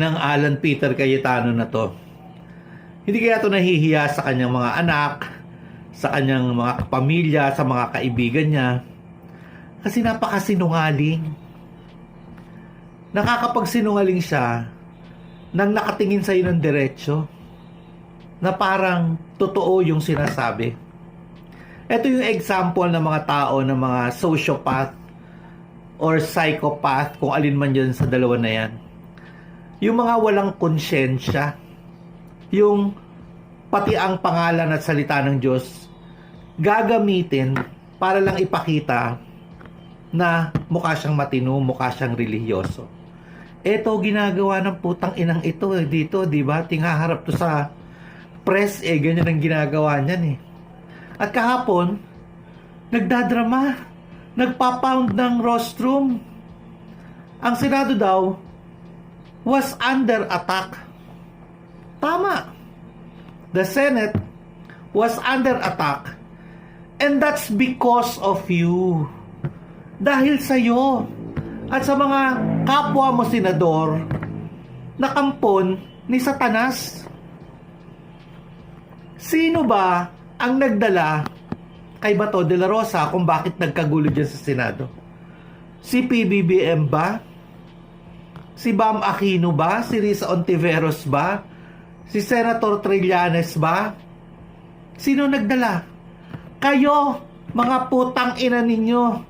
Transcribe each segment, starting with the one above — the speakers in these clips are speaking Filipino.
ng Alan Peter Cayetano na to. Hindi kaya to nahihiya sa kanyang mga anak, sa kanyang mga pamilya, sa mga kaibigan niya. Kasi napakasinungaling. Nakakapagsinungaling siya nang nakatingin sa iyo ng diretsyo na parang totoo yung sinasabi. Ito yung example ng mga tao, ng mga sociopath or psychopath, kung alin man yun sa dalawa na yan. Yung mga walang konsyensya, yung pati ang pangalan at salita ng Diyos gagamitin para lang ipakita na mukha siyang matino, mukha siyang relihiyoso. Ito ginagawa ng putang inang ito dito, di ba? Tinghaharap to sa press, ganyan ang ginagawa niyan At kahapon, nagdadrama, nagpa-pound ng rostrum. Ang Senado daw was under attack. Tama. The Senate was under attack. And that's because of you. Dahil sa iyo at sa mga kapwa mo senador na kampon ni Satanas. Sino ba ang nagdala kay Bato de la Rosa kung bakit nagkagulo dyan sa Senado? Si PBBM ba? Si Bam Aquino ba? Si Risa Ontiveros ba? Si Senator Trillanes ba? Sino nagdala? Kayo, mga putang ina ninyo.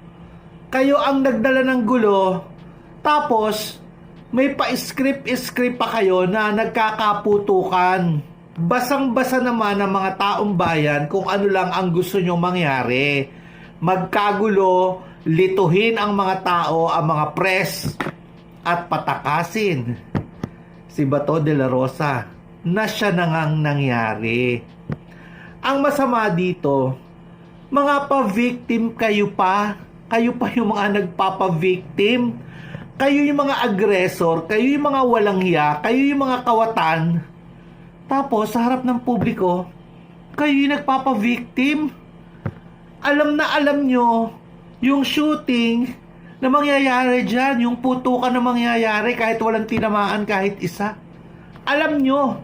Kayo ang nagdala ng gulo, tapos may pa-script pa kayo na nagkakaputukan. Basang-basa naman ng mga taong bayan kung ano lang ang gusto nyo mangyari. Magkagulo, lituhin ang mga tao, ang mga press, at patakasin si Bato de la Rosa na siya na ngang nangyari. Ang masama dito, mga pa-victim kayo pa yung mga nagpapa-victim, kayo yung mga aggressor, kayo yung mga walang hiya, kayo yung mga kawatan. Tapos, sa harap ng publiko, kayo yung nagpapa-victim. Alam na alam nyo yung shooting na mangyayari dyan, yung putukan na mangyayari kahit walang tinamaan kahit isa. Alam nyo,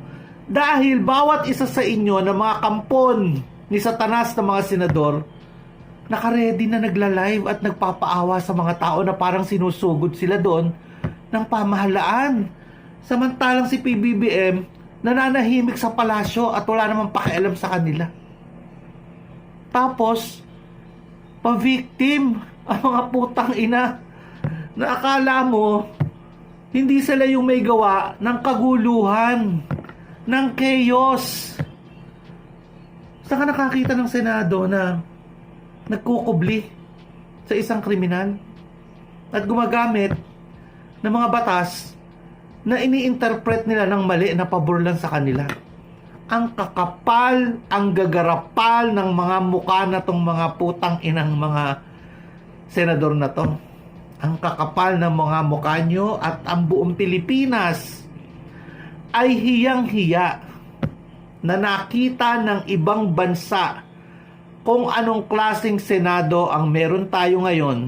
dahil bawat isa sa inyo na mga kampon ni Satanas na mga senador, nakaredy na nagla-live at nagpapaawa sa mga tao na parang sinusugod sila doon ng pamahalaan. Samantalang si PBBM nananahimik sa palasyo at wala namang pakialam sa kanila. Tapos, pa-victim ang mga putang ina na akala mo hindi sila yung may gawa ng kaguluhan, ng chaos. Saan ka nakakita ng Senado na nagkukubli sa isang kriminal at gumagamit ng mga batas na ini-interpret nila ng mali na pabor lang sa kanila? Ang kakapal, ang gagarapal ng mga mukha na tong mga putang inang mga senador na to. Ang kakapal ng mga mukha nyo at ang buong Pilipinas ay hiyang-hiya na nakita ng ibang bansa kung anong klaseng Senado ang meron tayo ngayon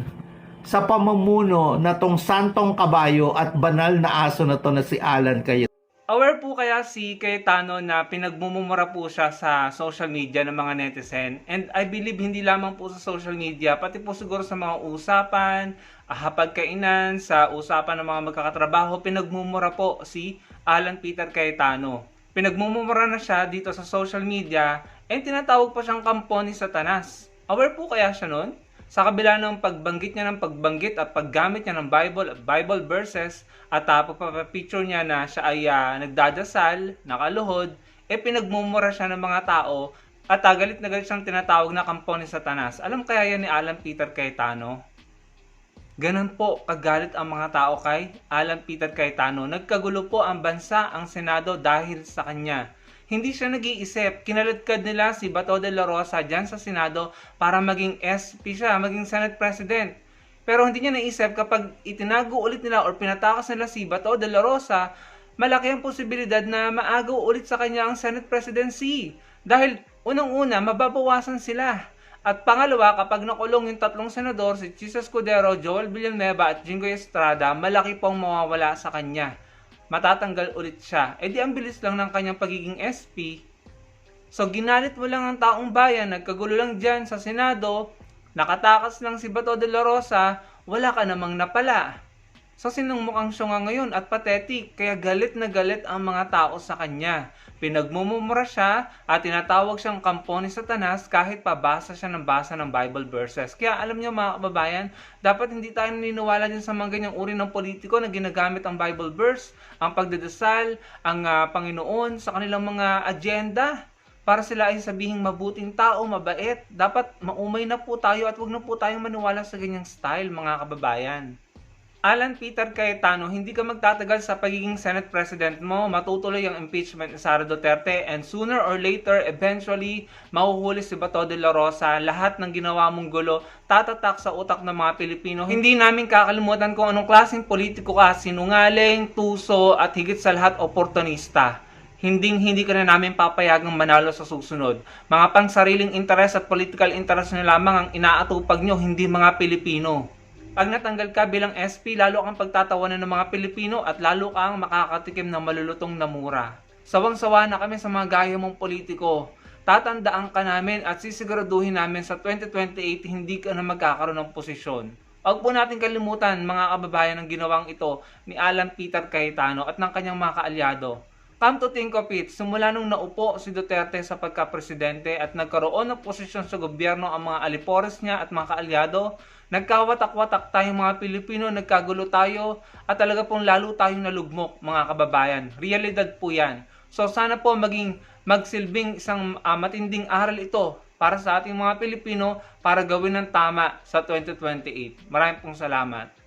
sa pamumuno na tong santong kabayo at banal na aso na to na si Alan Cayetano. Aware po kaya si Cayetano na pinagmumura po siya sa social media ng mga netizen? And I believe hindi lamang po sa social media, pati po siguro sa mga usapan, hapagkainan, sa usapan ng mga magkakatrabaho, pinagmumura po si Alan Peter Cayetano. Pinagmumura na siya dito sa social media and tinatawag po siyang kampo ni Satanas. Aware po kaya siya nun? Sa kabila ng pagbanggit niya ng pagbanggit at paggamit niya ng Bible verses at pagpapapicture niya na siya ay nagdadasal, nakaluhod, pinagmumura siya ng mga tao at galit na galit siyang tinatawag na kampo ni Satanas. Alam kaya yan ni Alan Peter Cayetano? Ganun po kagalit ang mga tao kay Alan Peter Cayetano. Nagkagulo po ang bansa, ang Senado dahil sa kanya. Hindi siya nag-iisip. Kinaladkad nila si Bato de la Rosa dyan sa Senado para maging SP siya, maging Senate President. Pero hindi niya naisip kapag itinago ulit nila or pinatakas nila si Bato de la Rosa, malaki ang posibilidad na maagaw ulit sa kanya ang Senate Presidency. Dahil unang-una, mababawasan sila. At pangalawa, kapag nakulong yung tatlong senador, si Chis Escudero, Joel Villanueva at Jinggoy Estrada, malaki pong mawawala sa kanya. matatanggal ulit siya. E di ang bilis lang ng kanyang pagiging SP. So ginalit mo lang ang taong bayan, nagkagulo lang dyan sa Senado, nakatakas lang si Bato de la Rosa, wala ka namang napala. So sinong mukhang siya nga ngayon at pathetic, kaya galit na galit ang mga tao sa kanya. Pinagmumura siya at tinatawag siyang kampo ni Satanas kahit pabasa siya ng basa ng Bible verses. Kaya alam niyo mga kababayan, dapat hindi tayo naniniwala din sa mga ganyang uri ng politiko na ginagamit ang Bible verse, ang pagdadasal, ang Panginoon sa kanilang mga agenda para sila ay sabihing mabuting tao, mabait. Dapat maumay na po tayo at wag na po tayong maniwala sa ganyang style mga kababayan. Alan Peter Cayetano, hindi ka magtatagal sa pagiging Senate President mo, matutuloy ang impeachment ni Sara Duterte and sooner or later, eventually, mahuhuli si Bato de la Rosa. Lahat ng ginawa mong gulo, tatatak sa utak ng mga Pilipino. Hindi namin kakalimutan kung anong klaseng politiko ka, sinungaling, tuso at higit sa lahat, oportunista. Hindi ka na namin papayagang manalo sa susunod. Mga pangsariling interes at political interest na lamang ang inaatupag nyo, hindi mga Pilipino. Pag natanggal ka bilang SP, lalo kang pagtatawanan ng mga Pilipino at lalo kang makakatikim ng malulutong na mura. Sawang-sawa na kami sa mga gaya mong politiko. Tatandaan ka namin at sisiguraduhin namin sa 2028 hindi ka na magkakaroon ng posisyon. Huwag po natin kalimutan mga kababayan ang ginawang ito ni Alan Peter Cayetano at ng kanyang mga kaalyado. Come to think of it, simula nung naupo si Duterte sa pagka-presidente at nagkaroon ng posisyon sa gobyerno ang mga alipores niya at mga kaalyado, nagkawatak-watak tayong mga Pilipino, nagkagulo tayo at talaga pong lalo tayong nalugmok mga kababayan. Realidad po yan. So sana po magsilbing isang matinding aral ito para sa ating mga Pilipino para gawin ng tama sa 2028. Maraming pong salamat.